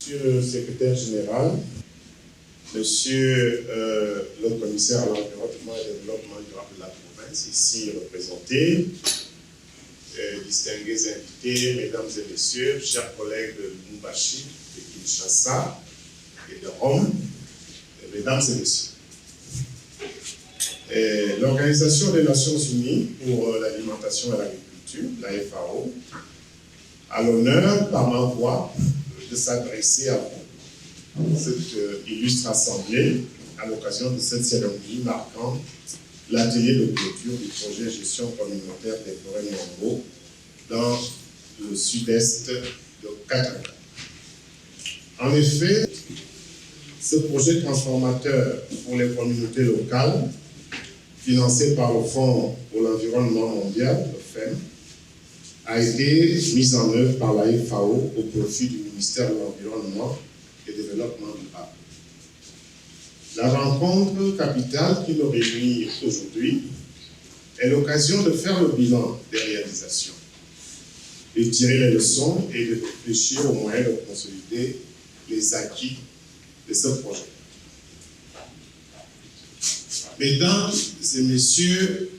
Monsieur le secrétaire général, monsieur le commissaire à l'environnement et au développement durable de la province, ici représenté, distingués invités, mesdames et messieurs, chers collègues de Lubumbashi, de Kinshasa et de Rome, mesdames et messieurs. L'Organisation des Nations Unies pour l'alimentation et l'agriculture, la FAO, a l'honneur, par ma voix, de s'adresser à vous, cette illustre assemblée, à l'occasion de cette cérémonie marquant l'atelier de clôture du projet gestion communautaire des forêts Nyambo dans le sud-est de Katanga. En effet, ce projet transformateur pour les communautés locales, financé par le Fonds pour l'environnement mondial, le FEM, a été mis en œuvre par la FAO au profit du ministère de l'Environnement et du Développement durable. La rencontre capitale qui nous réunit aujourd'hui est l'occasion de faire le bilan des réalisations, de tirer les leçons et de réfléchir aux moyens de consolider les acquis de ce projet. Mesdames et messieurs,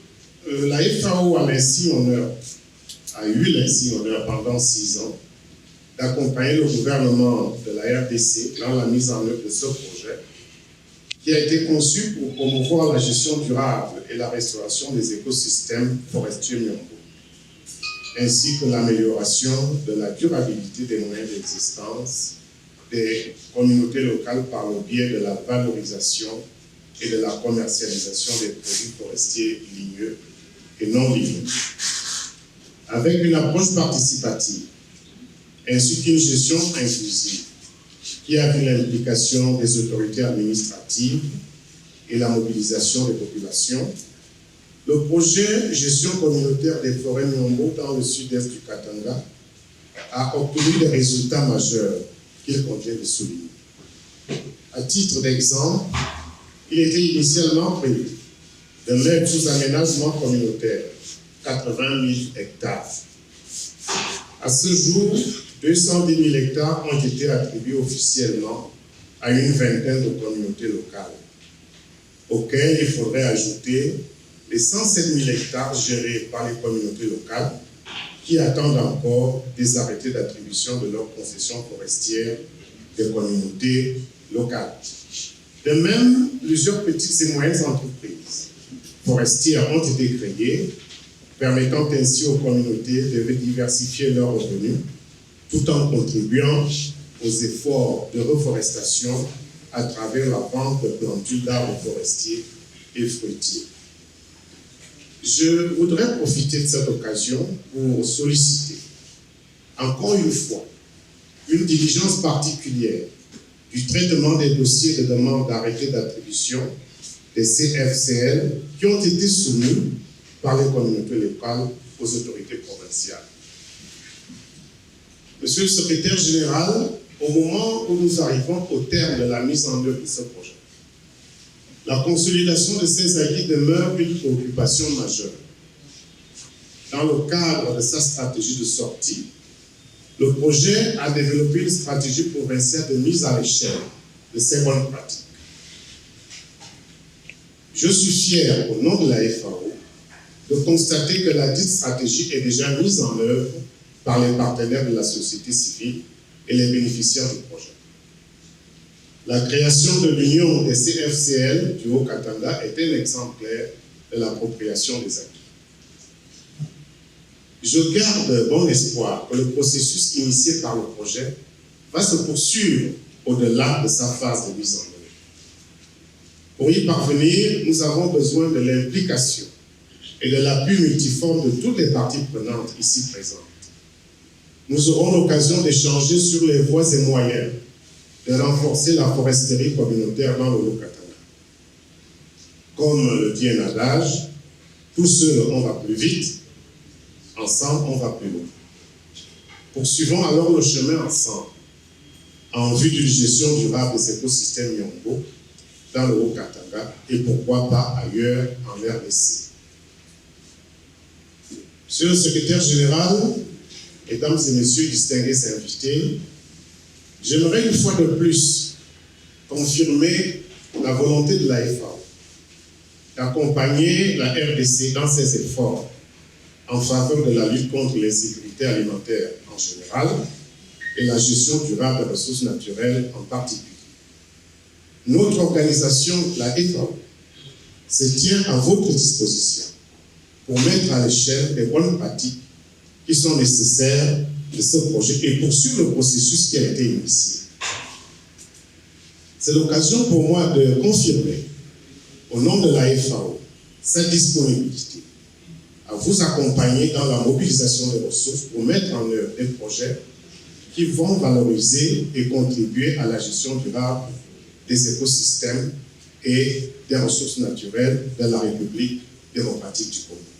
la FAO a eu l'insigne honneur pendant 6 ans d'accompagner le gouvernement de la RDC dans la mise en œuvre de ce projet qui a été conçu pour promouvoir la gestion durable et la restauration des écosystèmes forestiers Nyambo, ainsi que l'amélioration de la durabilité des moyens d'existence des communautés locales par le biais de la valorisation et de la commercialisation des produits forestiers ligneux et non ligneux, avec une approche participative, ainsi qu'une gestion inclusive, qui a vu l'implication des autorités administratives et la mobilisation des populations. Le projet gestion communautaire des forêts Nyambo dans le sud-est du Katanga a obtenu des résultats majeurs qu'il convient de souligner. À titre d'exemple, il était initialement prévu de mettre sous aménagement communautaire 80 000 hectares. À ce jour, 210 000 hectares ont été attribués officiellement à une vingtaine de communautés locales, auxquelles il faudrait ajouter les 107 000 hectares gérés par les communautés locales qui attendent encore des arrêtés d'attribution de leurs concessions forestières des communautés locales. De même, plusieurs petites et moyennes entreprises forestières ont été créées, permettant ainsi aux communautés de diversifier leurs revenus tout en contribuant aux efforts de reforestation à travers la vente de plantules d'arbres forestiers et fruitiers. Je voudrais profiter de cette occasion pour solliciter encore une fois une diligence particulière du traitement des dossiers de demande d'arrêté d'attribution des CFCL qui ont été soumis par les communautés locales aux autorités provinciales. Monsieur le secrétaire général, au moment où nous arrivons au terme de la mise en œuvre de ce projet, la consolidation de ces acquis demeure une préoccupation majeure. Dans le cadre de sa stratégie de sortie, le projet a développé une stratégie provinciale de mise à l'échelle de ces bonnes pratiques. Je suis fier, au nom de la FAO, de constater que la dite stratégie est déjà mise en œuvre par les partenaires de la société civile et les bénéficiaires du projet. La création de l'Union des CFCL du Haut-Katanga est un exemple clair de l'appropriation des acquis. Je garde bon espoir que le processus initié par le projet va se poursuivre au-delà de sa phase de mise en œuvre. Pour y parvenir, nous avons besoin de l'implication et de l'appui multiforme de toutes les parties prenantes ici présentes. Nous aurons l'occasion d'échanger sur les voies et moyens de renforcer la foresterie communautaire dans le Haut-Katanga. Comme le dit un adage, tout seul on va plus vite, ensemble on va plus loin. Poursuivons alors le chemin ensemble, en vue d'une gestion durable des écosystèmes Nyambo dans le Haut-Katanga et pourquoi pas ailleurs en RDC. Monsieur le secrétaire général, mesdames et messieurs distingués invités, J'aimerais une fois de plus confirmer la volonté de la FAO d'accompagner la RDC dans ses efforts en faveur de la lutte contre l'insécurité alimentaire en général et la gestion durable des ressources naturelles en particulier. Notre organisation, la FAO, se tient à votre disposition pour mettre à l'échelle les bonnes pratiques qui sont nécessaires de ce projet et poursuivre le processus qui a été initié. C'est l'occasion pour moi de confirmer, au nom de la FAO, sa disponibilité à vous accompagner dans la mobilisation des ressources pour mettre en œuvre des projets qui vont valoriser et contribuer à la gestion durable des écosystèmes et des ressources naturelles de la République démocratique du Congo.